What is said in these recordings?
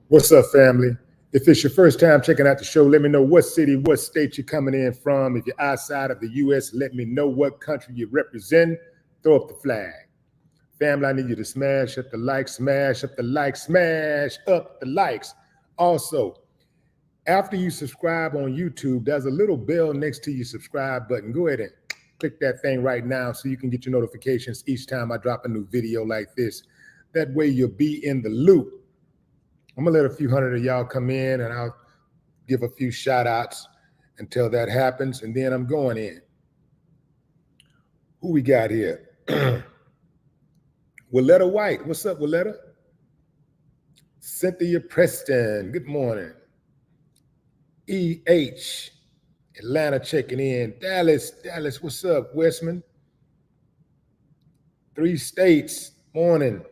What's up, family? If it's your first time checking out the show, let me know what city, what state you're coming in from. If you're outside of the U.S., let me know what country you represent. Throw up the flag. Family, I need you to smash up the like, smash up the like, smash up the likes. Also, after you subscribe on YouTube, there's a little bell next to your subscribe button. Go ahead and click that thing right now so you can get your notifications each time I drop a new video like this. That way you'll be in the loop. I'm gonna let a few hundred of y'all come in and I'll give a few shout outs until that happens, and then I'm going in. Who we got here? Willetta White. What's up, Willetta? Cynthia Preston. Good morning. E.H. Atlanta checking in. Dallas. What's up, Westman? 3 states. Morning.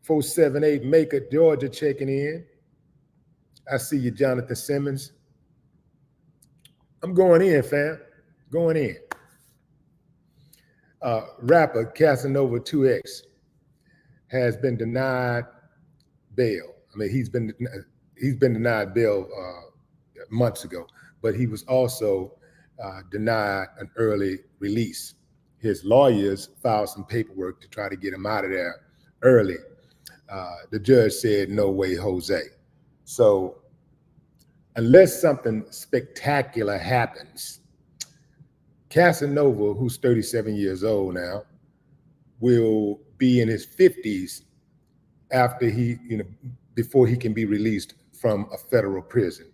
478 Macon, Georgia checking in. I see you, Jonathan Simmons. I'm going in, fam. Going in. Rapper Casanova 2X has been denied bail. I mean, he's been denied bail months ago, but he was also denied an early release. His lawyers filed some paperwork to try to get him out of there early. The judge said, no way, Jose. So unless something spectacular happens, Casanova, who's 37 years old now, will be in his 50s after before he can be released from a federal prison.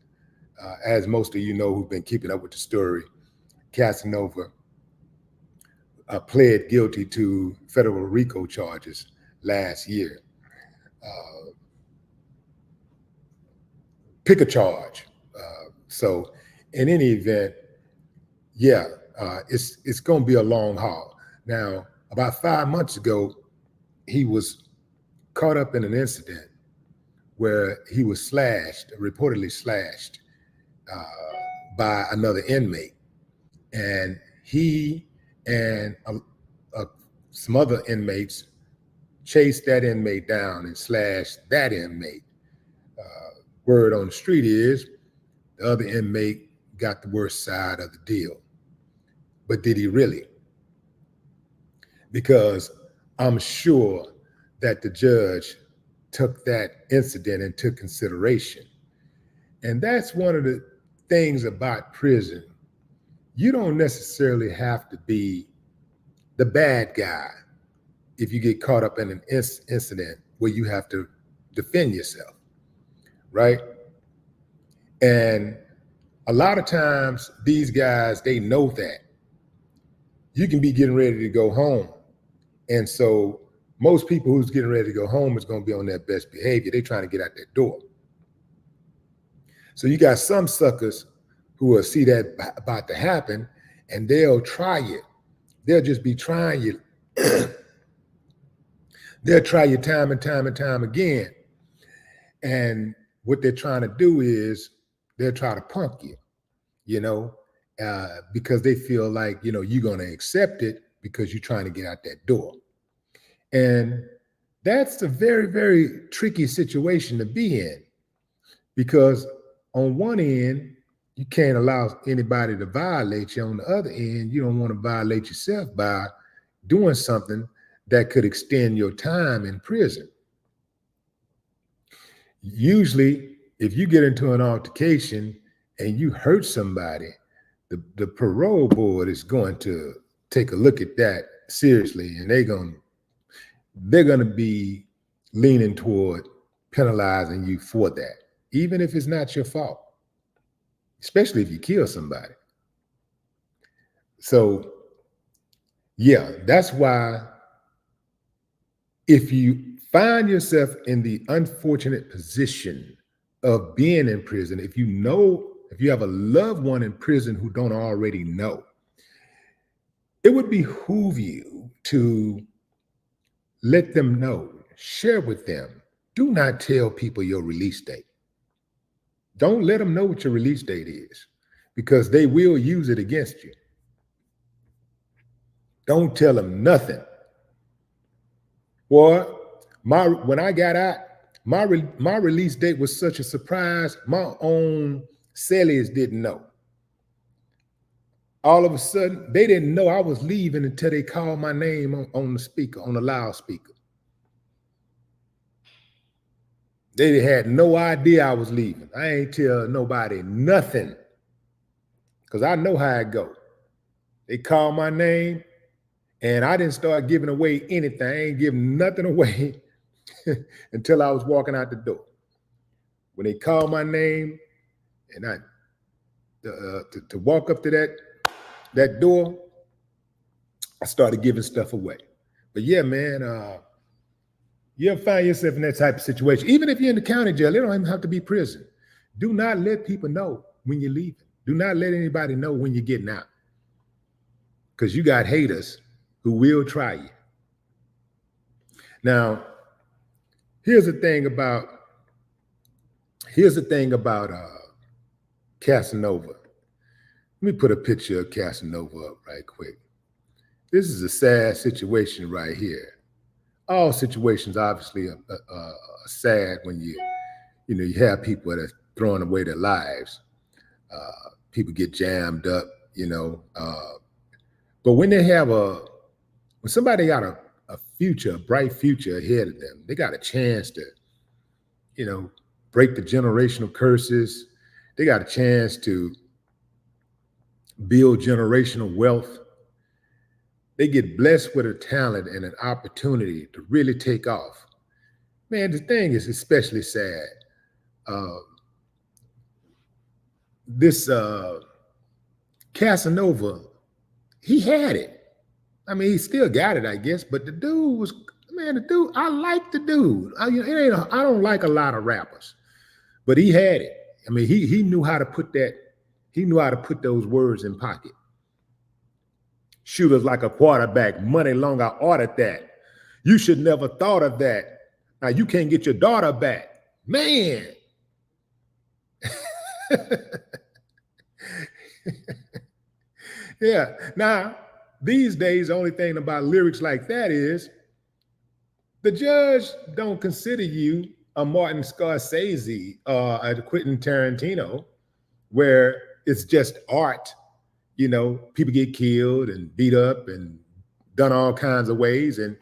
As most of you know who've been keeping up with the story, Casanova pled guilty to federal RICO charges last year. Pick a charge. So in any event, yeah, it's going to be a long haul. Now, about 5 months ago, he was caught up in an incident where he was reportedly slashed by another inmate. And he and some other inmates chased that inmate down and slashed that inmate. Word on the street is the other inmate got the worst side of the deal. But did he really? Because I'm sure that the judge took that incident into consideration. And that's one of the things about prison. You don't necessarily have to be the bad guy if you get caught up in an incident where you have to defend yourself, right? And a lot of times these guys, they know that. You can be getting ready to go home. And so most people who's getting ready to go home is going to be on their best behavior. They're trying to get out that door. So you got some suckers who will see that about to happen and they'll try it. They'll just be trying you. They'll try you time and time again. And what they're trying to do is they'll try to punk you, because they feel like, you're going to accept it because you're trying to get out that door. And that's a very, very tricky situation to be in, because on one end, you can't allow anybody to violate you. On the other end, you don't want to violate yourself by doing something that could extend your time in prison. Usually, if you get into an altercation and you hurt somebody, the parole board is going to take a look at that seriously, and they're going to be leaning toward penalizing you for that, even if it's not your fault, especially if you kill somebody. So, yeah, that's why if you find yourself in the unfortunate position of being in prison, if you have a loved one in prison who don't already know, it would behoove you to let them know, share with them. Do not tell people your release date. Don't let them know what your release date is, because they will use it against you. Don't tell them nothing. Boy, when I got out, My release date was such a surprise. My own cellies didn't know. All of a sudden, they didn't know I was leaving until they called my name on the speaker, on the loudspeaker. They had no idea I was leaving. I ain't tell nobody nothing, because I know how it go. They called my name, and I didn't start giving away anything. I ain't giving nothing away until I was walking out the door. When they called my name, and I to walk up to that door, I started giving stuff away. But yeah, man, you ever find yourself in that type of situation? Even if you're in the county jail, it don't even have to be prison. Do not let people know when you're leaving. Do not let anybody know when you're getting out, because you got haters who will try you. Now, here's the thing about Casanova. Let me put a picture of Casanova up right quick. This is a sad situation right here. All situations obviously are sad when you have people that are throwing away their lives. People get jammed up, but when they have when somebody got a bright future ahead of them, they got a chance to, break the generational curses. They got a chance to build generational wealth. They get blessed with a talent and an opportunity to really take off. Man, the thing is especially sad. This Casanova, he had it. I mean, he still got it, I guess, but the dude, I like the dude. I don't like a lot of rappers, but he had it. I mean, he knew how to put those words in pocket. Shooters like a quarterback, money long, I ordered that. You should never thought of that. Now you can't get your daughter back. Man. Yeah. Now, these days, the only thing about lyrics like that is the judge don't consider you a Martin Scorsese or a Quentin Tarantino, where it's just art. People get killed and beat up and done all kinds of ways. And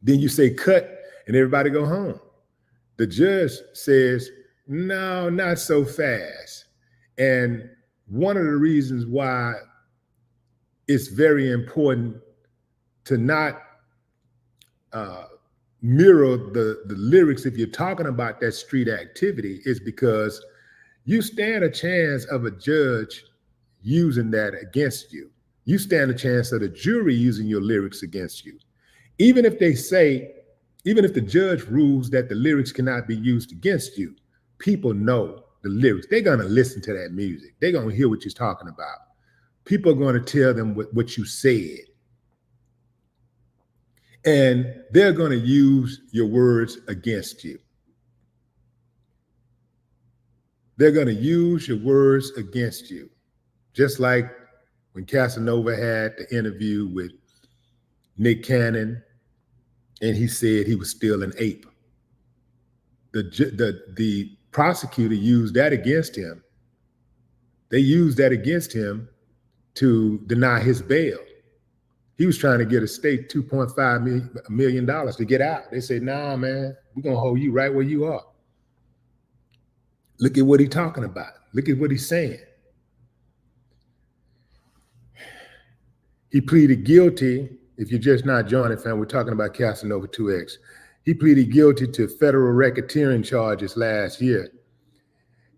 then you say cut and everybody go home. The judge says, no, not so fast. And one of the reasons why it's very important to not mirror the lyrics if you're talking about that street activity is because you stand a chance of a judge using that against you. You stand a chance of the jury using your lyrics against you. Even if the judge rules that the lyrics cannot be used against you, people know the lyrics. They're going to listen to that music. They're going to hear what you're talking about. People are going to tell them what you said. And they're going to use your words against you. They're going to use your words against you. Just like when Casanova had the interview with Nick Cannon, and he said he was still an ape. The prosecutor used that against him. They used that against him to deny his bail. He was trying to get a state $2.5 million to get out. They said, nah, man, we're going to hold you right where you are. Look at what he's talking about. Look at what he's saying. He pleaded guilty. If you're just not joining, fam, we're talking about Casanova 2X. He pleaded guilty to federal racketeering charges last year.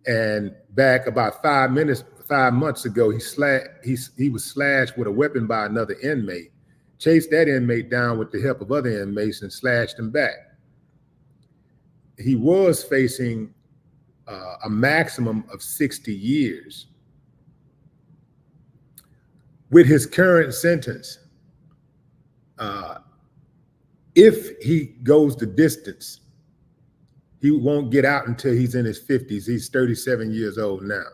And back about 5 months ago, he was slashed with a weapon by another inmate, chased that inmate down with the help of other inmates and slashed him back. He was facing a maximum of 60 years. With his current sentence, if he goes the distance, he won't get out until he's in his 50s. He's 37 years old now.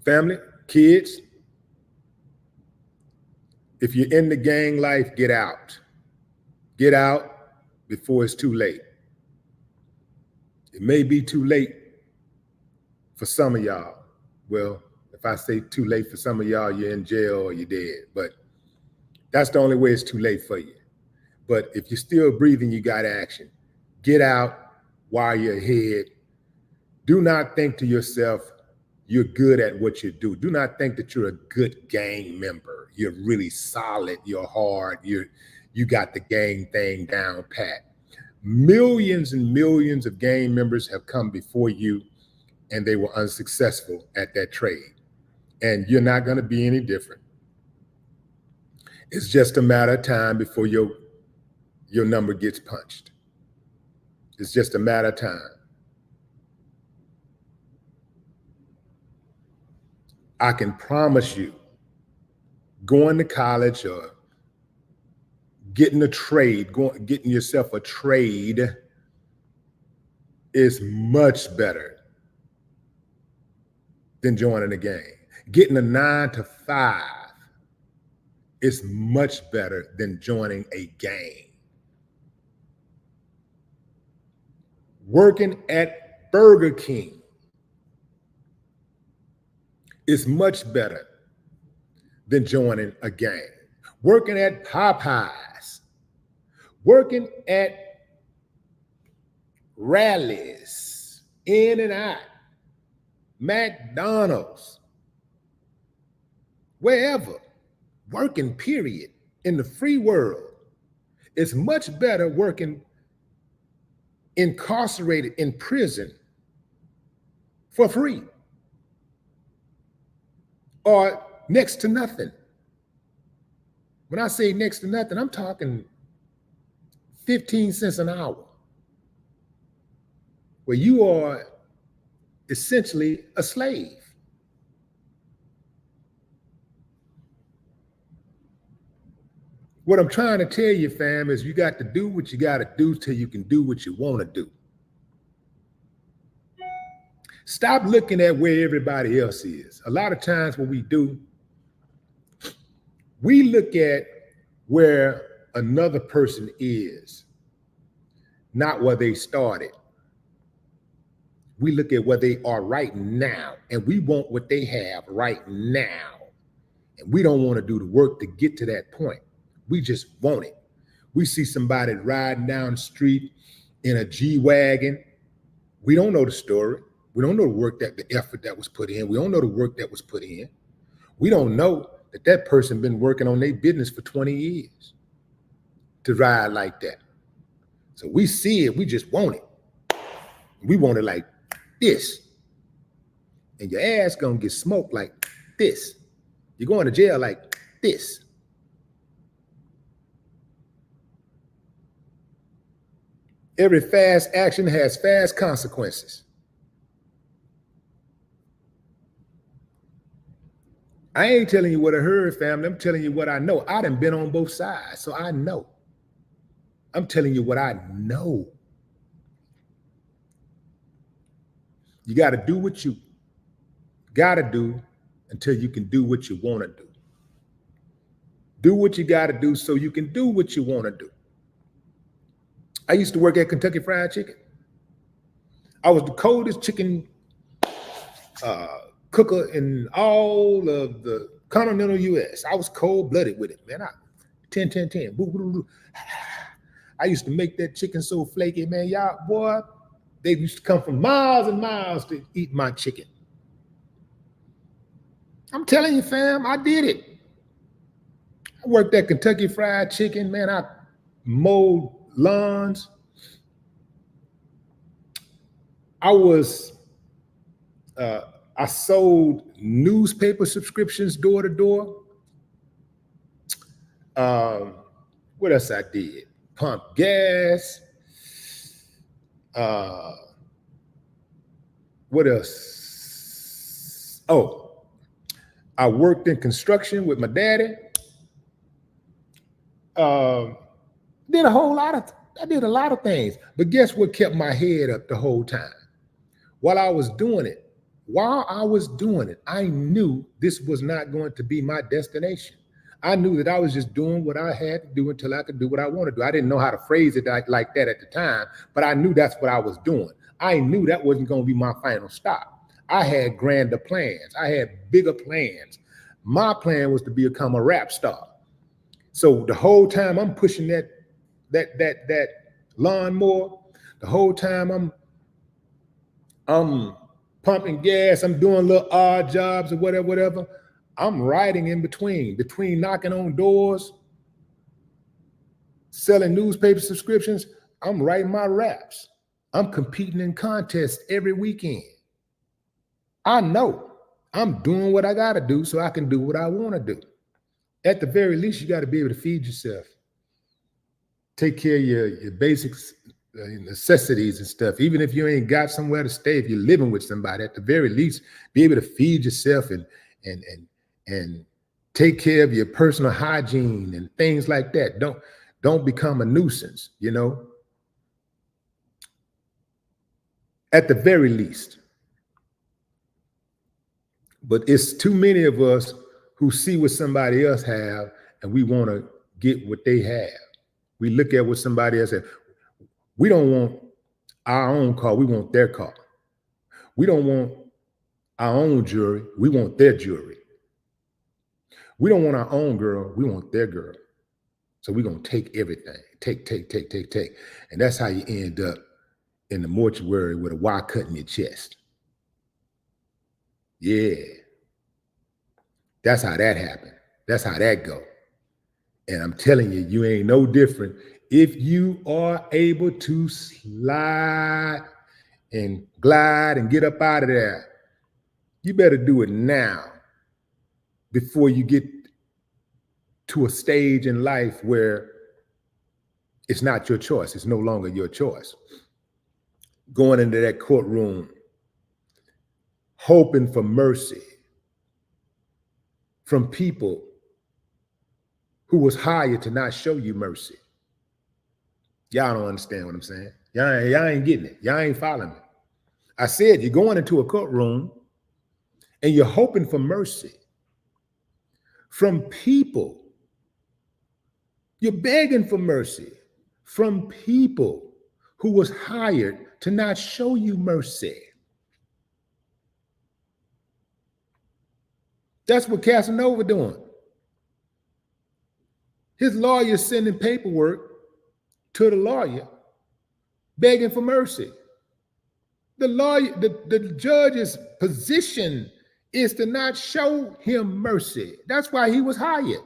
Family, kids, if you're in the gang life, get out. Get out before it's too late. It may be too late for some of y'all. Well, if I say too late for some of y'all, you're in jail or you're dead. But that's the only way it's too late for you. But if you're still breathing, you got action. Get out while you're ahead. Do not think to yourself, you're good at what you do. Do not think that you're a good gang member. You're really solid. You're hard. You got the gang thing down pat. Millions and millions of gang members have come before you, and they were unsuccessful at that trade. And you're not going to be any different. It's just a matter of time before your number gets punched. It's just a matter of time. I can promise you, going to college or getting a trade, getting yourself a trade is much better than joining a gang. Getting a 9-to-5 is much better than joining a gang. Working at Burger King is much better than joining a gang. Working at Popeyes, working at Rallies, In-N-Out, McDonald's, wherever, working period, in the free world, it's much better working incarcerated in prison for free or next to nothing. When I say next to nothing, I'm talking 15 cents an hour, where you are essentially a slave. What I'm trying to tell you, fam, is you got to do what you got to do till you can do what you want to do. Stop looking at where everybody else is. A lot of times what we do, we look at where another person is, not where they started. We look at where they are right now, and we want what they have right now. And we don't want to do the work to get to that point. We just want it. We see somebody riding down the street in a G-Wagon. We don't know the story. We don't know the effort that was put in. We don't know the work that was put in. We don't know that person been working on their business for 20 years to ride like that. So we see it, we just want it. We want it like this. And your ass gonna get smoked like this. You're going to jail like this. Every fast action has fast consequences. I ain't telling you what I heard, family. I'm telling you what I know. I done been on both sides, so I know. I'm telling you what I know. You got to do what you got to do until you can do what you want to do. Do what you got to do so you can do what you want to do. I used to work at Kentucky Fried Chicken. I was the coldest chicken cooker in all of the continental U.S. I was cold-blooded with it, man. 10. Boo, boo, boo. I used to make that chicken so flaky, man. Y'all, boy, they used to come from miles and miles to eat my chicken. I'm telling you, fam, I did it. I worked at Kentucky Fried Chicken, man. I mowed lawns. I sold newspaper subscriptions door to door. What else I did? Pump gas. What else? Oh, I worked in construction with my daddy. Did a lot of things, but guess what kept my head up the whole time? While I was doing it, I knew this was not going to be my destination. I knew that I was just doing what I had to do until I could do what I want to do. I didn't know how to phrase it like that at the time, but I knew that's what I was doing. I knew that wasn't going to be my final stop. I had grander plans. I had bigger plans. My plan was to become a rap star. So the whole time I'm pushing that lawnmower, the whole time I'm pumping gas, I'm doing little odd jobs or whatever. I'm riding in between knocking on doors, selling newspaper subscriptions. I'm writing my raps. I'm competing in contests every weekend. I know I'm doing what I got to do so I can do what I want to do. At the very least, you got to be able to feed yourself, take care of your basics, necessities and stuff. Even if you ain't got somewhere to stay, if you're living with somebody, at the very least, be able to feed yourself and take care of your personal hygiene and things like that. Don't become a nuisance, you know. At the very least. But it's too many of us who see what somebody else have and we want to get what they have. We look at what somebody else has. We don't want our own car, we want their car. We don't want our own jewelry, we want their jewelry. We don't want our own girl, we want their girl. So we're going to take everything, take. And that's how you end up in the mortuary with a Y cut in your chest. Yeah. That's how that happened. That's how that go. And I'm telling you, you ain't no different if you are able to slide and glide and get up out of there. You better do it now before you get to a stage in life where it's not your choice. It's no longer your choice. Going into that courtroom, hoping for mercy from people who was hired to not show you mercy. Y'all don't understand what I'm saying. Y'all ain't getting it. Y'all ain't following me. I said you're going into a courtroom and you're hoping for mercy from people. You're begging for mercy from people who was hired to not show you mercy. That's what Casanova doing. His lawyer sending paperwork to the lawyer, begging for mercy. The lawyer, the judge's position is to not show him mercy. That's why he was hired.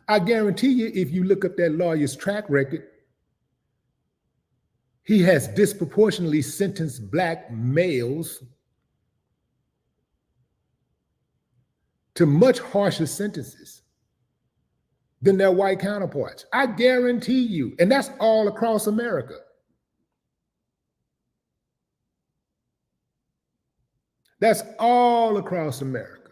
I guarantee you, if you look up that lawyer's track record, he has disproportionately sentenced black males to much harsher sentences than their white counterparts. I guarantee you. And that's all across America. That's all across America.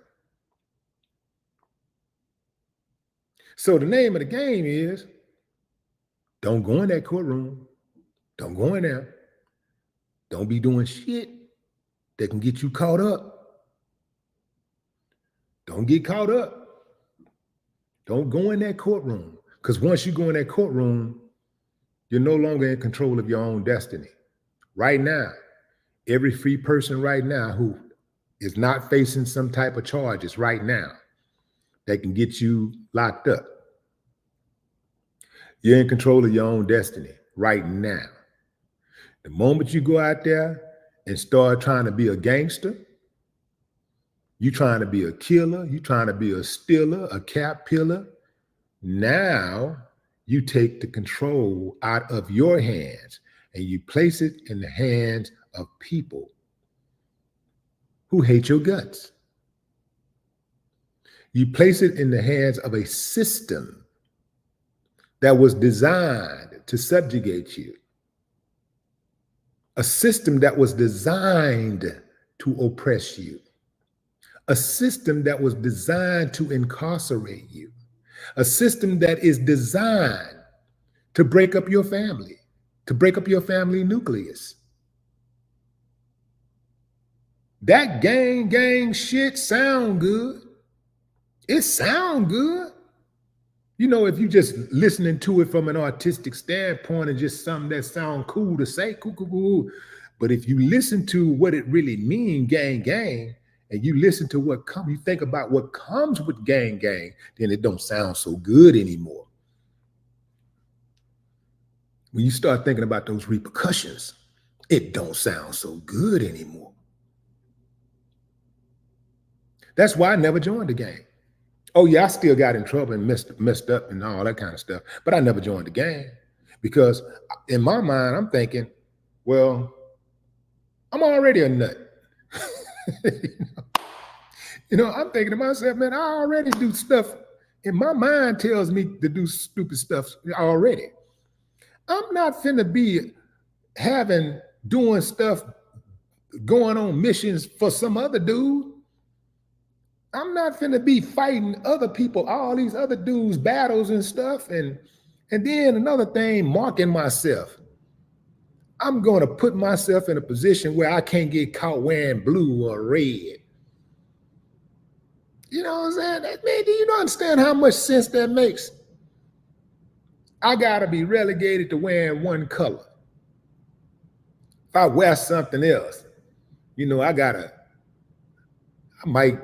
So the name of the game is, don't go in that courtroom. Don't go in there. Don't be doing shit that can get you caught up. Don't get caught up. Don't go in that courtroom. Because once you go in that courtroom, you're no longer in control of your own destiny. Right now, every free person right now who is not facing some type of charges right now that can get you locked up, you're in control of your own destiny right now. The moment you go out there and start trying to be a gangster, you trying to be a killer, you trying to be a stealer, a cap pillar, now you take the control out of your hands and you place it in the hands of people who hate your guts. You place it in the hands of a system that was designed to subjugate you. A system that was designed to oppress you. A system that was designed to incarcerate you. A system that is designed to break up your family, to break up your family nucleus. That gang shit sound good. It sound good. You know, if you just listening to it from an artistic standpoint and just something that sound cool to say, cool, cool, cool. But if you listen to what it really mean, gang, gang, and you listen to what you think about what comes with gang, gang, then it don't sound so good anymore. When you start thinking about those repercussions, it don't sound so good anymore. That's why I never joined the gang. Oh yeah, I still got in trouble and messed up and all that kind of stuff, but I never joined the gang because in my mind, I'm thinking, well, I'm already a nut. You know, I'm thinking to myself, man, I already do stuff. And my mind tells me to do stupid stuff already. I'm not finna be doing stuff, going on missions for some other dude. I'm not finna be fighting other people, all these other dudes' battles and stuff. And then another thing, marking myself. I'm gonna put myself in a position where I can't get caught wearing blue or red. You know what I'm saying? Man, do you understand how much sense that makes? I gotta be relegated to wearing one color. If I wear something else, you know, I might,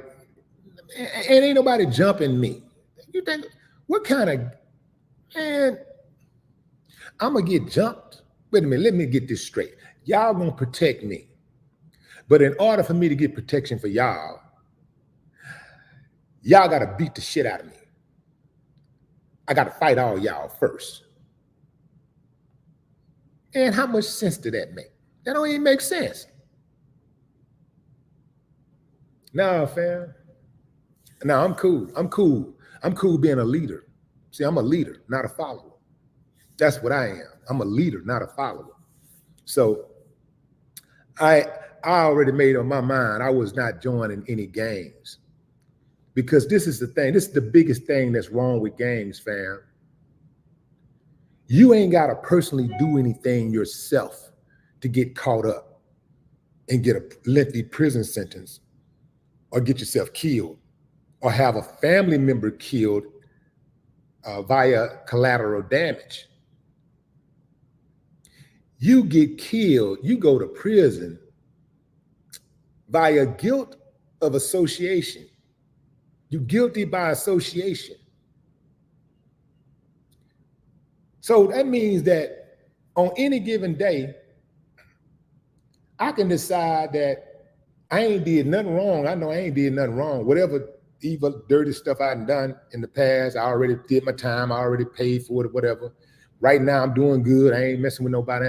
and ain't nobody jumping me. You think, what kind of, man, I'm gonna get jumped? Wait a minute, let me get this straight. Y'all gonna protect me. But in order for me to get protection for y'all gotta beat the shit out of me. I gotta fight all y'all first. And how much sense did that make? That don't even make sense. No, fam. No, I'm cool. I'm cool. I'm cool being a leader. See, I'm a leader, not a follower. That's what I am. I'm a leader, not a follower. So I already made up my mind I was not joining any gangs. Because this is the thing. This is the biggest thing that's wrong with gangs, fam. You ain't got to personally do anything yourself to get caught up and get a lengthy prison sentence or get yourself killed or have a family member killed via collateral damage. You get killed, you go to prison via guilt of association. You're guilty by association. So that means that on any given day, I can decide that I ain't did nothing wrong. I know I ain't did nothing wrong. Whatever evil, dirty stuff I've done in the past, I already did my time. I already paid for it or whatever. Right now, I'm doing good. I ain't messing with nobody,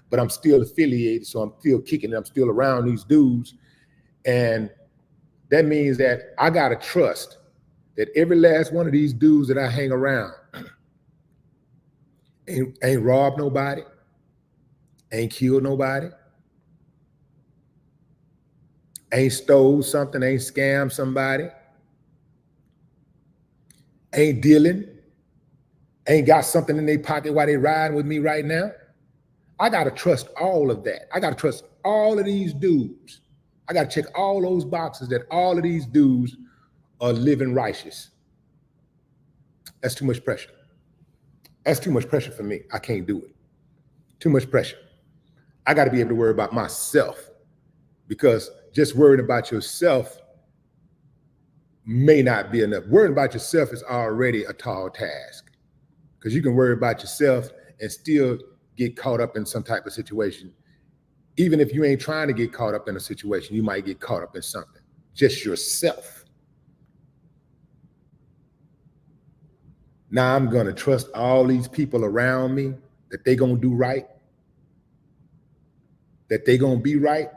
but I'm still affiliated. So I'm still kicking it. I'm still around these dudes. And that means that I got to trust that every last one of these dudes that I hang around ain't robbed nobody, ain't killed nobody, ain't stole something, ain't scammed somebody, ain't dealing, ain't got something in their pocket while they riding with me right now. I got to trust all of that. I got to trust all of these dudes. I got to check all those boxes that all of these dudes are living righteous. That's too much pressure. That's too much pressure for me. I can't do it. Too much pressure. I got to be able to worry about myself, because just worrying about yourself may not be enough. Worrying about yourself is already a tall task, because you can worry about yourself and still get caught up in some type of situation. Even if you ain't trying to get caught up in a situation, you might get caught up in something. Just yourself. Now I'm going to trust all these people around me that they going to do right, that they going to be right.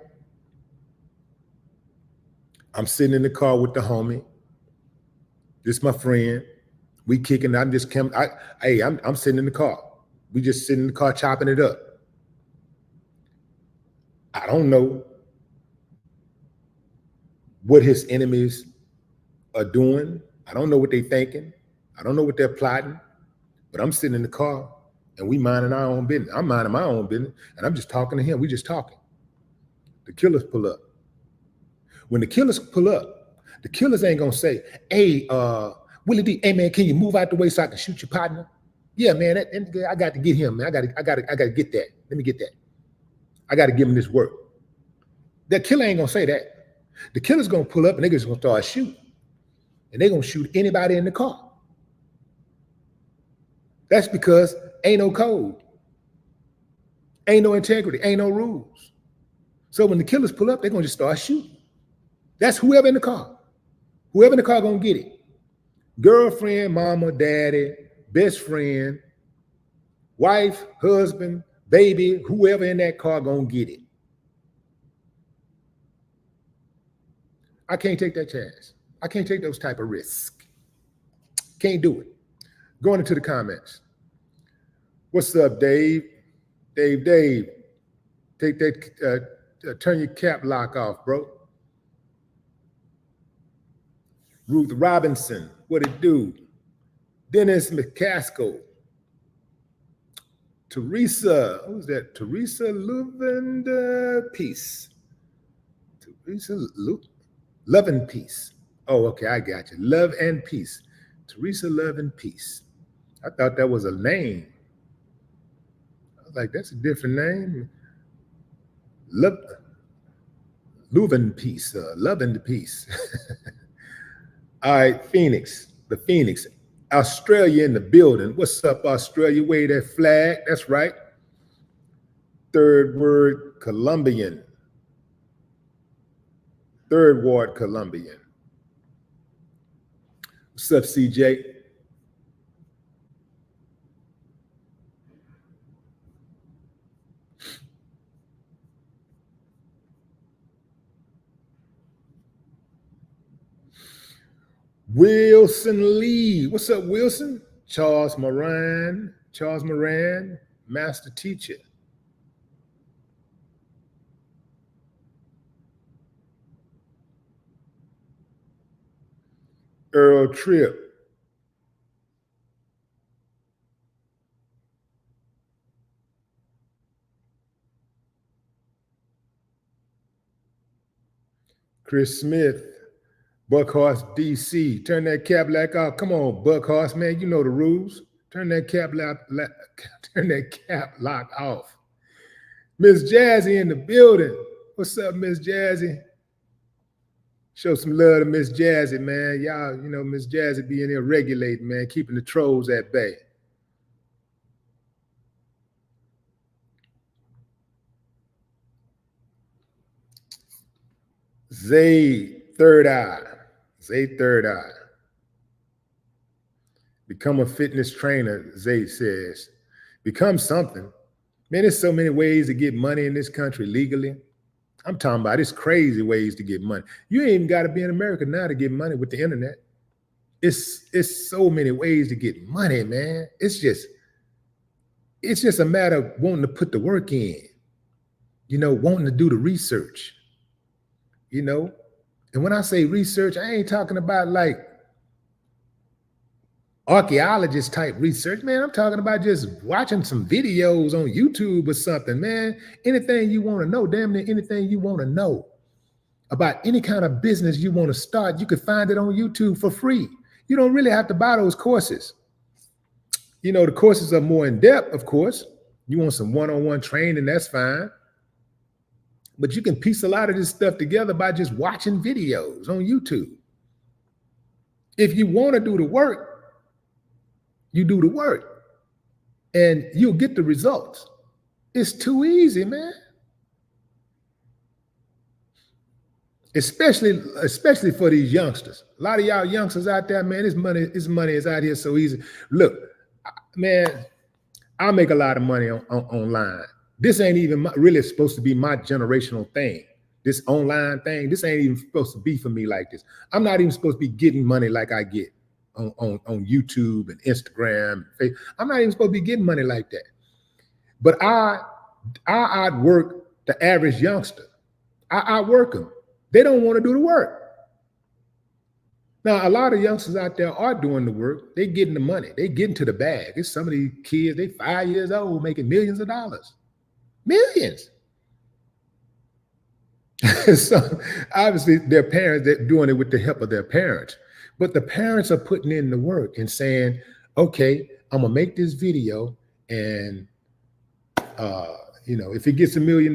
I'm sitting in the car with the homie. This my friend. We kicking. I'm sitting in the car. We just sitting in the car chopping it up. I don't know what his enemies are doing. I don't know what they're thinking. I don't know what they're plotting, but I'm sitting in the car and we minding our own business. I'm minding my own business and I'm just talking to him. We just talking. The killers pull up. When the killers pull up, The killers ain't gonna say, hey, Willie D, hey man, can you move out the way so I can shoot your partner? Yeah, man, I got to get him, man. I gotta get that. Let me get that. I gotta give him this work. That killer ain't gonna say that. The killer's gonna pull up and they're just gonna start shooting. And they're gonna shoot anybody in the car. That's because ain't no code, ain't no integrity, ain't no rules. So when the killers pull up, they're gonna just start shooting. That's whoever in the car. Whoever in the car gonna get it. Girlfriend, mama, daddy, best friend, wife, husband, baby, whoever in that car gonna get it. I can't take that chance. I can't take those type of risks. Can't do it. Going into the comments. What's up, Dave? Dave. Take that, turn your cap lock off, bro. Ruth Robinson, what it do? Dennis McCaskill. Teresa, who's that? Teresa Love Peace. Teresa Love and Peace. Oh, okay, I got you. Love and Peace. Teresa Love and Peace. I thought that was a name. I was like, that's a different name. Love and Peace. Love and Peace. All right, Phoenix. The Phoenix. Australia in the building. What's up, Australia? Wave that flag. That's right. Third word, Colombian. Third ward, Colombian. What's up, CJ? Wilson Lee. What's up, Wilson? Charles Moran, master teacher. Earl Tripp. Chris Smith. Buckhorse DC. Turn that cap lock off. Come on, Buckhorse, man. You know the rules. Turn that cap lock off. Miss Jazzy in the building. What's up, Miss Jazzy? Show some love to Miss Jazzy, man. Y'all, you know, Miss Jazzy be in there regulating, man, keeping the trolls at bay. Zay Third Eye. Zay Third Eye. Become a fitness trainer, Zay says. Become something. Man, there's so many ways to get money in this country legally. I'm talking about it's crazy ways to get money. You ain't even got to be in America now to get money with the internet. It's so many ways to get money, man. It's just a matter of wanting to put the work in, you know, wanting to do the research, you know. And when I say research, I ain't talking about like archaeologist type research, man. I'm talking about just watching some videos on YouTube or something, man. Anything you want to know, damn near anything you want to know about any kind of business you want to start, you could find it on YouTube for free. You don't really have to buy those courses. You know, the courses are more in depth, of course. You want some one-on-one training, that's fine. But you can piece a lot of this stuff together by just watching videos on YouTube. If you want to do the work, you do the work and you'll get the results. It's too easy, man. Especially for these youngsters. A lot of y'all youngsters out there, man, this money is out here so easy. Look, man, I make a lot of money online. This ain't even really supposed to be my generational thing. This online thing, this ain't even supposed to be for me like this. I'm not even supposed to be getting money like I get on YouTube and Instagram and Facebook. I'm not even supposed to be getting money like that. But I outwork the average youngster. I outwork them. They don't want to do the work. Now, a lot of youngsters out there are doing the work. They getting the money. They getting to the bag. It's some of these kids, they 5 years old making millions of dollars. Millions. So obviously their parents, they're doing it with the help of their parents. But the parents are putting in the work and saying, okay, I'm gonna make this video, and if it gets a million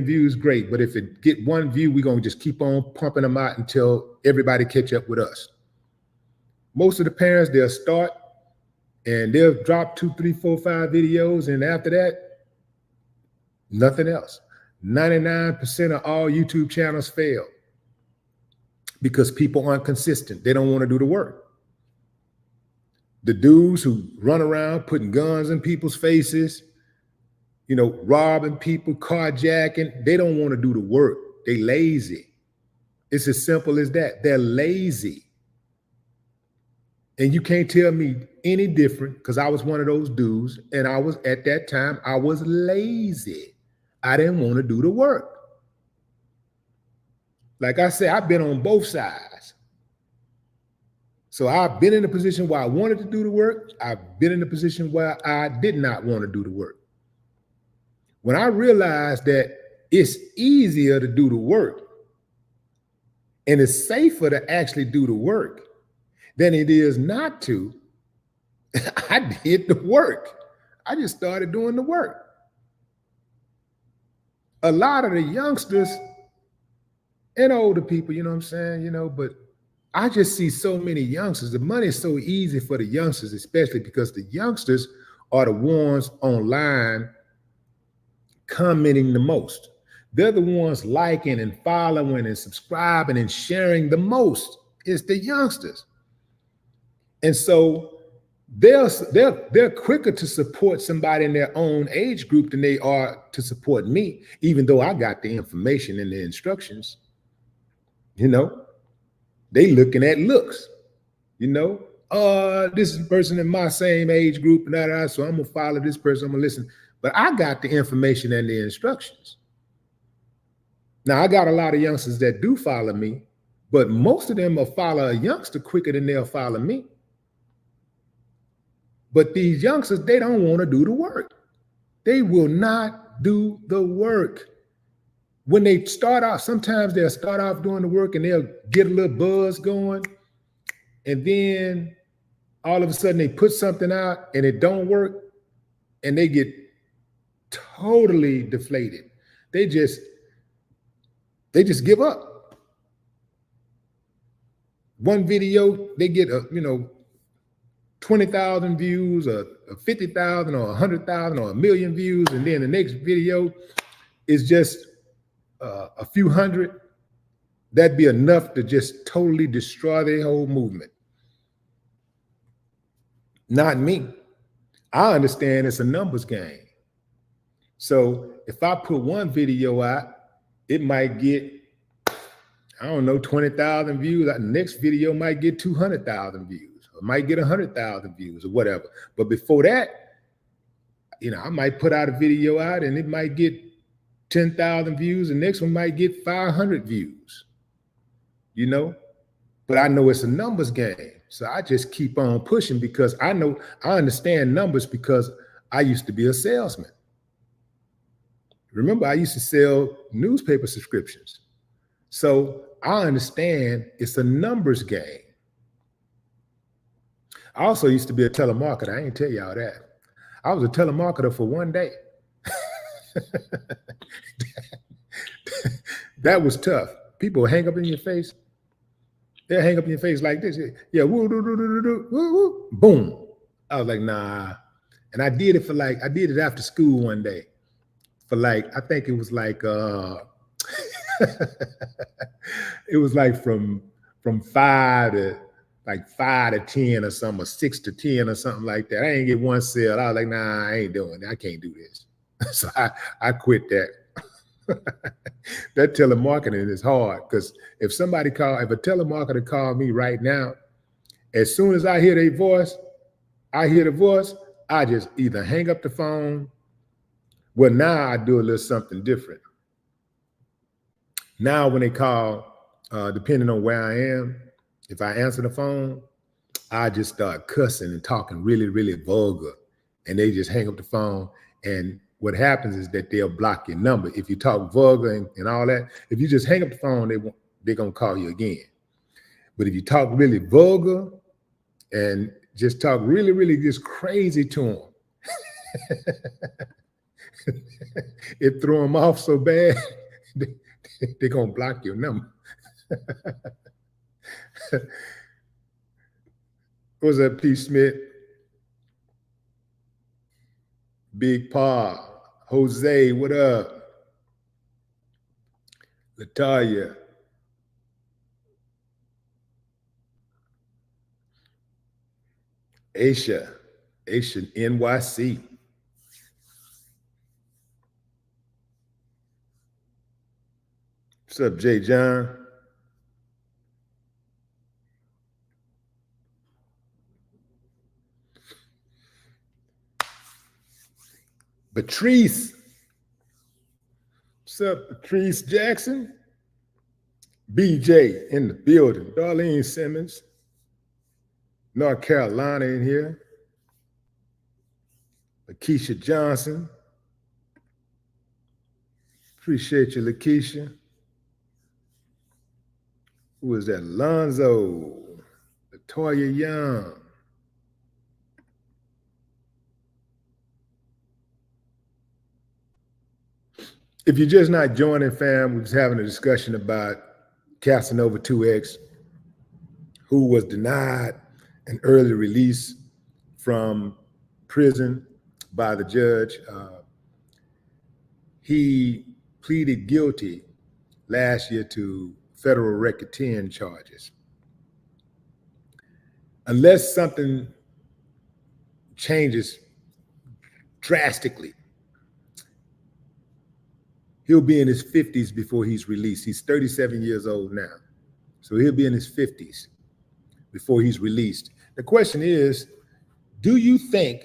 views, great. But if it get one view, we're gonna just keep on pumping them out until everybody catch up with us. Most of the parents, they'll start and they'll drop 2, 3, 4, 5 videos, and after that, nothing else. 99% of all YouTube channels fail because people aren't consistent. They don't want to do the work. The dudes who run around putting guns in people's faces, robbing people, carjacking, they don't want to do the work. They lazy. It's as simple as that. They're lazy. And you can't tell me any different, because I was one of those dudes, and at that time, I was lazy. I didn't want to do the work. Like I said, I've been on both sides. So I've been in a position where I wanted to do the work. I've been in a position where I did not want to do the work. When I realized that it's easier to do the work and it's safer to actually do the work than it is not to, I did the work. I just started doing the work. A lot of the youngsters and older people, you know what I'm saying, but I just see so many youngsters. The money is so easy for the youngsters, especially because the youngsters are the ones online commenting the most. They're the ones liking and following and subscribing and sharing the most. It's the youngsters. And so they're quicker to support somebody in their own age group than they are to support me, even though I got the information and the instructions. They looking at looks, this is a person in my same age group, so I'm gonna follow this person, I'm gonna listen. But I got the information and the instructions. Now, I got a lot of youngsters that do follow me, but most of them will follow a youngster quicker than they'll follow me. But these youngsters, they don't want to do the work. They will not do the work. When they start off, sometimes they'll start off doing the work and they'll get a little buzz going. And then all of a sudden they put something out and it don't work, and they get totally deflated. They just give up. One video, they get 20,000 views, or 50,000, or 100,000, or 1,000,000 views, and then the next video is just a few hundred. That'd be enough to just totally destroy their whole movement. Not me. I understand it's a numbers game. So if I put one video out, it might get, 20,000 views. The next video might get 200,000 views, or might get 100,000 views, or whatever. But before that, I might put out a video out and it might get 10,000 views. The next one might get 500 views, But I know it's a numbers game. So I just keep on pushing because I understand numbers, because I used to be a salesman. Remember, I used to sell newspaper subscriptions. So I understand it's a numbers game. I also used to be a telemarketer. I ain't tell y'all that. I was a telemarketer for one day. That was tough. People hang up in your face. They'll hang up in your face like this. Yeah, woo, doo, doo, doo, doo, woo, woo, boom. I was like, nah. And I did it after school one day. I think it was it was like from 5 to 10 or something, or 6 to 10 or something like that. I ain't get one sale. I was like, nah, I ain't doing it. I can't do this. So I quit that. That telemarketing is hard, because if a telemarketer called me right now, as soon as I hear the voice, I just either hang up the phone. Well, now I do a little something different. Now when they call, depending on where I am, if I answer the phone, I just start cussing and talking really, really vulgar. And they just hang up the phone. And what happens is that they'll block your number. If you talk vulgar and all that, if you just hang up the phone, they're going to call you again. But if you talk really vulgar and just talk really, really just crazy to them, it threw them off so bad, they're going to block your number. What's up, P. Smith? Big Pa, Jose, what up? Latoya. Aisha NYC. What's up, Jay John? Patrice. What's up, Patrice Jackson? BJ in the building. Darlene Simmons. North Carolina in here. Lakeisha Johnson. Appreciate you, Lakeisha. Who is that? Lonzo. Latoya Young. If you're just not joining, fam, we're just having a discussion about Casanova 2X, who was denied an early release from prison by the judge. He pleaded guilty last year to federal racketeering charges. Unless something changes drastically, he'll be in his 50s before he's released. He's 37 years old now. So he'll be in his 50s before he's released. The question is, do you think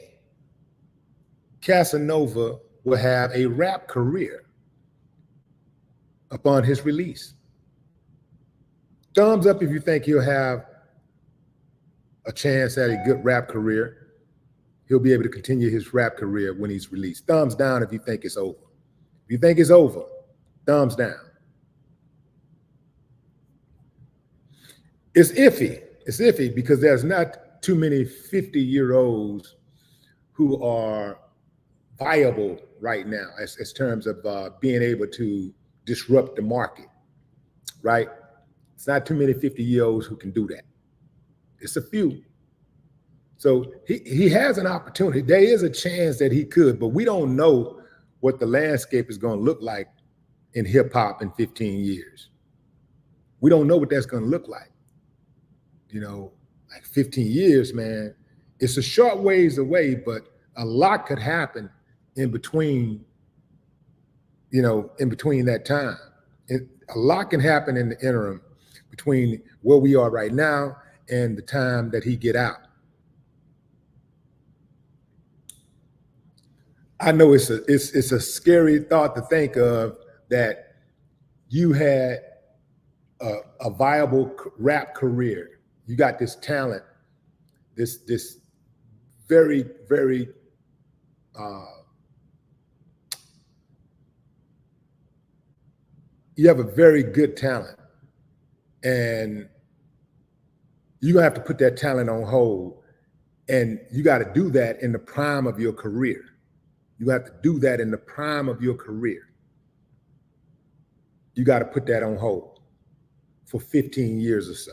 Casanova will have a rap career upon his release? Thumbs up if you think he'll have a chance at a good rap career. He'll be able to continue his rap career when he's released. Thumbs down if you think it's over. If you think it's over, thumbs down. It's iffy. It's iffy because there's not too many 50-year-olds who are viable right now as terms of being able to disrupt the market, right? It's not too many 50-year-olds who can do that. It's a few. So he has an opportunity. There is a chance that he could, but we don't know what the landscape is going to look like in hip hop in 15 years. We don't know what that's going to look like. You know, like 15 years, man, it's a short ways away, but a lot could happen in between, you know, in between that time. A lot can happen in the interim between where we are right now and the time that he get out. I know it's a scary thought to think of that you had a viable rap career. You got this talent, this very, very you have a very good talent, and you're gonna have to put that talent on hold, and you got to do that in the prime of your career. You have to do that in the prime of your career. You got to put that on hold for 15 years or so.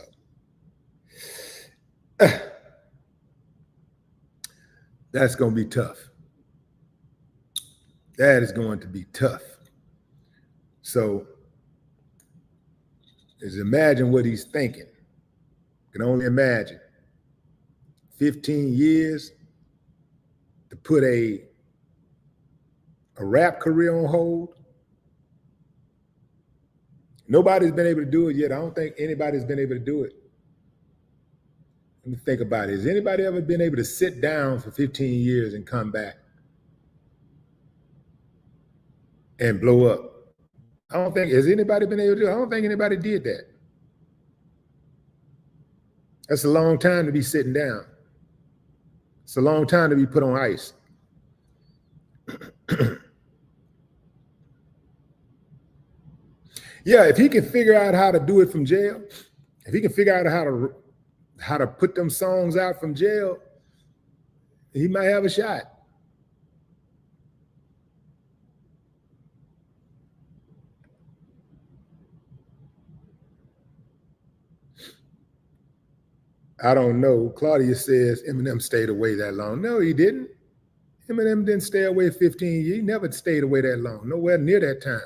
That's going to be tough. That is going to be tough. So just imagine what he's thinking. You can only imagine. 15 years to put a rap career on hold. Nobody's been able to do it yet. I don't think anybody's been able to do it. Let me think about it. Has anybody ever been able to sit down for 15 years and come back and blow up? I don't think, has anybody been able to do it? I don't think anybody did that. That's a long time to be sitting down. It's a long time to be put on ice. Yeah, if he can figure out how to do it from jail, if he can figure out how to put them songs out from jail, he might have a shot. I don't know. Claudia says Eminem stayed away that long. No, he didn't. Eminem didn't stay away 15 years. He never stayed away that long, nowhere near that time.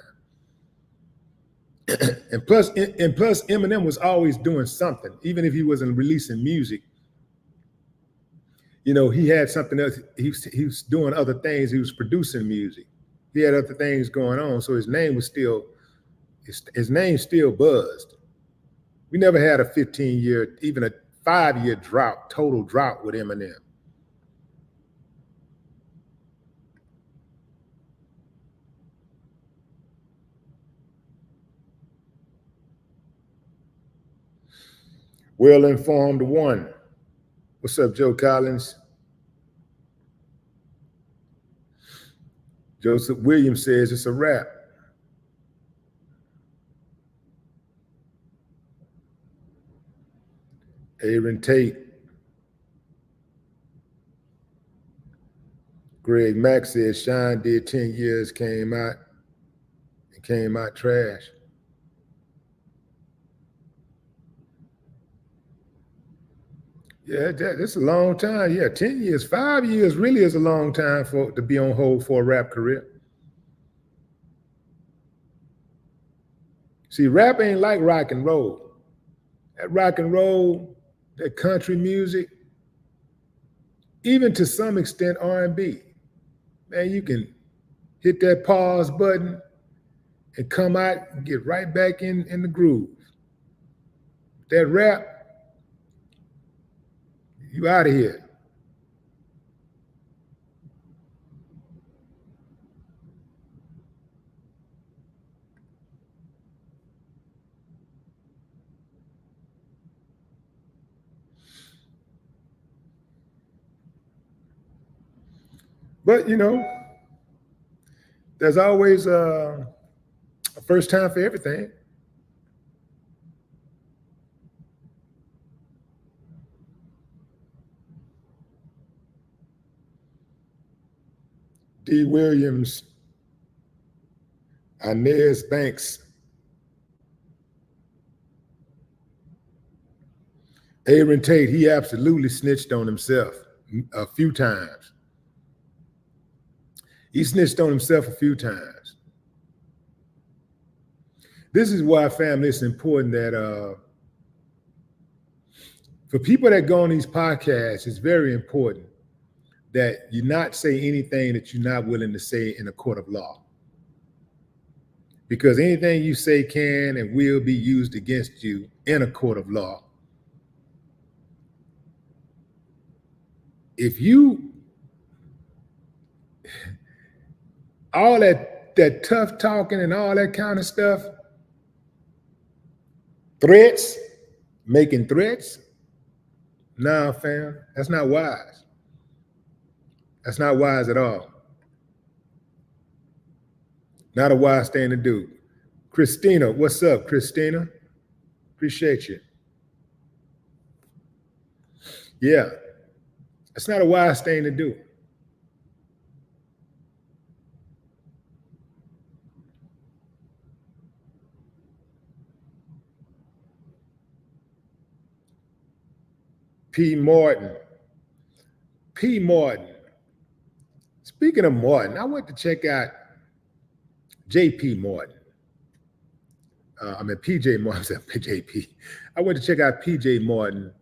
and plus, Eminem was always doing something, even if he wasn't releasing music. You know, he had something else. He was doing other things. He was producing music. He had other things going on, so his name was still buzzed. We never had a 15-year, even a 5-year drought, total drought with Eminem. Well-informed one. What's up, Joe Collins? Joseph Williams says it's a wrap. Aaron Tate. Greg Mack says Shine did 10 years, came out trash. Yeah, that's a long time. Yeah, 10 years, 5 years really is a long time to be on hold for a rap career. See, rap ain't like rock and roll. That rock and roll, that country music, even to some extent R&B. Man, you can hit that pause button and come out and get right back in the groove. That rap, you out of here. But, you know, there's always a first time for everything. D. Williams, Inez Banks, Aaron Tate, he absolutely snitched on himself a few times. He snitched on himself a few times. This is why, family, it's important that for people that go on these podcasts, it's very important that you not say anything that you're not willing to say in a court of law. Because anything you say can and will be used against you in a court of law. If you, all that tough talking and all that kind of stuff, threats, making threats, nah, fam, that's not wise. That's not wise at all. Not a wise thing to do. Christina, what's up, Christina? Appreciate you. Yeah, it's not a wise thing to do. P. Martin. Speaking of Martin, I went to check out J.P. Martin. PJ Martin, JP. I went to check out PJ Martin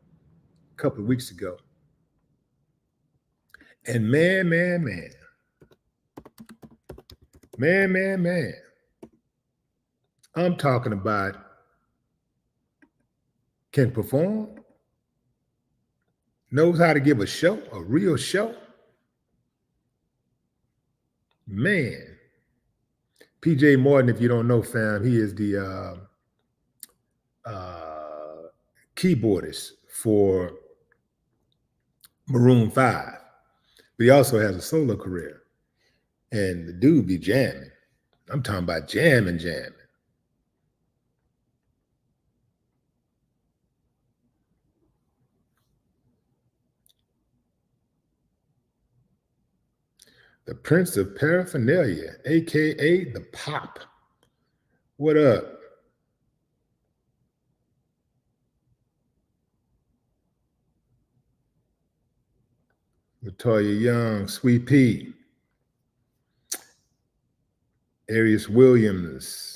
a couple of weeks ago. And man. I'm talking about can perform, knows how to give a show, a real show. Man, PJ Martin, if you don't know, fam, he is the keyboardist for Maroon 5. But he also has a solo career. And the dude be jamming. I'm talking about jamming. The Prince of Paraphernalia, aka the Pop. What up? Latoya Young, Sweet Pea, Arius Williams.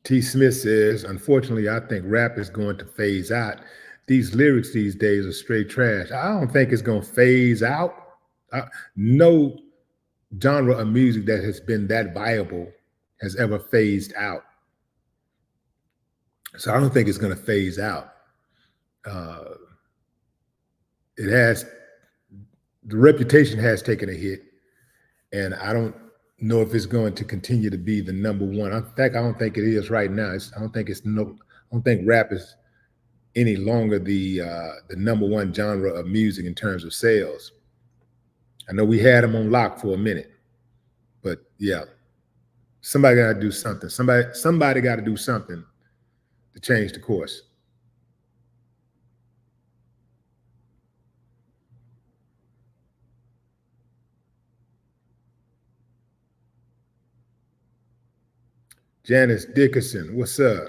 T. Smith says, unfortunately, I think rap is going to phase out. These lyrics these days are straight trash. I don't think it's going to phase out. No genre of music that has been that viable has ever phased out. So I don't think it's going to phase out. It has, the reputation has taken a hit, and I don't know if it's going to continue to be the number one. In fact, I don't think it is right now. I don't think rap is any longer the number one genre of music in terms of sales. I know we had them on lock for a minute, but yeah, somebody got to do something. Somebody got to do something to change the course. Janice Dickerson, what's up?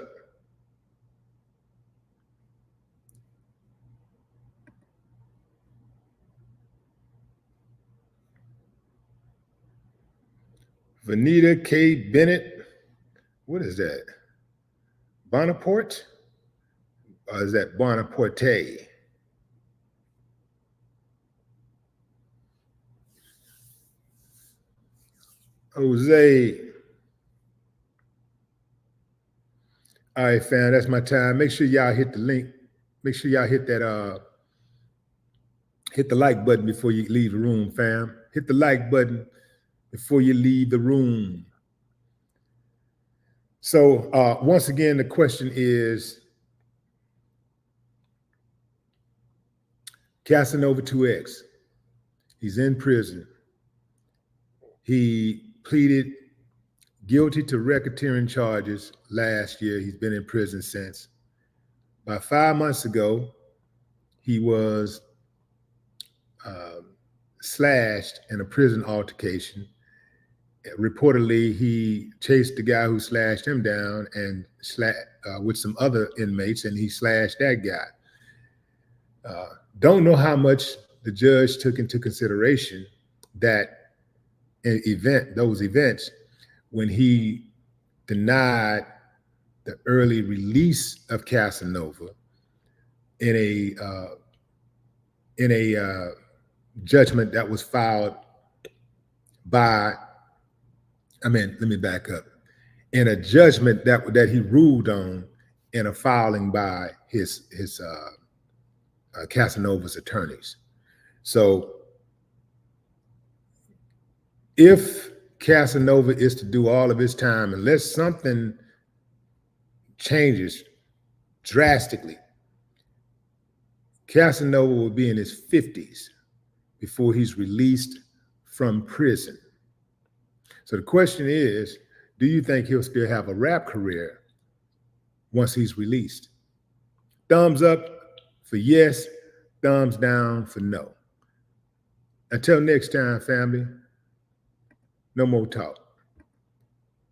Vanita K. Bennett, what is that? Bonaparte? Or is that Bonaparte? Jose. All right, fam, that's my time. Make sure y'all hit the link. Make sure y'all hit that hit the like button before you leave the room, fam. Hit the like button before you leave the room. So once again, the question is, Casanova 2X, he's in prison. He pleaded guilty to racketeering charges last year. He's been in prison since. About 5 months ago, he was slashed in a prison altercation. Reportedly, he chased the guy who slashed him down and with some other inmates, and he slashed that guy. Don't know how much the judge took into consideration those events when he denied the early release of Casanova in a judgment that was filed by, let me back up. In a judgment that he ruled on in a filing by his Casanova's attorneys. So if Casanova is to do all of his time, unless something changes drastically, Casanova will be in his 50s before he's released from prison. So the question is, do you think he'll still have a rap career once he's released? Thumbs up for yes, thumbs down for no. Until next time, family, no more talk.